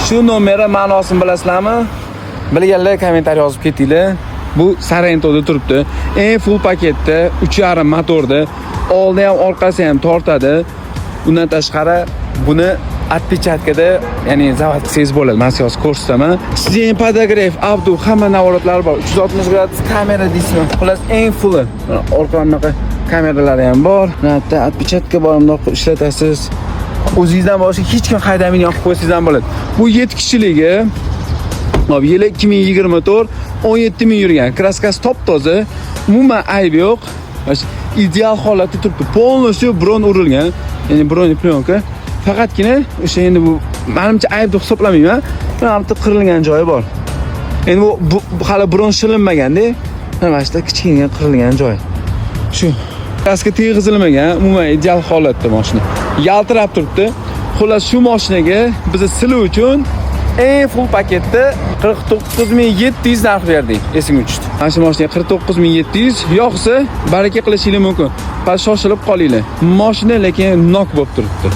Shu nomeri ma'nosini bilasizlarmi? Bilganlar kommentariy yozib ketinglar. Bu Sarento'da turibdi. Eng full paketda 3.5 motorda, oldi ham orqasi ham tortadi. Undan tashqari buni отпечаткада, ya'ni zavod qilsangiz bo'ladi. Men sizga ko'rsataman. Sizning podograf, avto hamma navolatlar bor. 360 gradus kamera deysizmi? Xullas eng fulli. Orqaroqqa kameralari ham bor. Natda отпечатка bor, bundoq ishlatasiz. O'zingizdan boshqa hech kim haydamaydigan qilib qo'ysangiz ham bo'ladi. Bu 7 kishiligi. Hop, yili 2024, 17 ming yurgan. Kraskasi top-toza, umuman ayb yo'q. Ideal holatda turibdi. Polностью bron urilgan. Ya'ni bron plyonka. Faqatgina o'sha endi bu menimcha ayb deb hisoblamayman. Bironta qirilgan joyi bor. Endi bu hali bron shilinmaganda, mana shunda kichkina qirilgan joy. Shu kraska teg'izilmagan, umuman ideal holatda mashina. Yaltirab turibdi. Xullas shu mashinaga biz sizlar uchun eng full paketda 49700 narx berdik. Esingizga tushdi. Mana shu mashinaga 49700 yo'qsa baraka qilishingiz mumkin. Faqat shoshilib qolinglar. Mashina lekin nok bo'lib turibdi.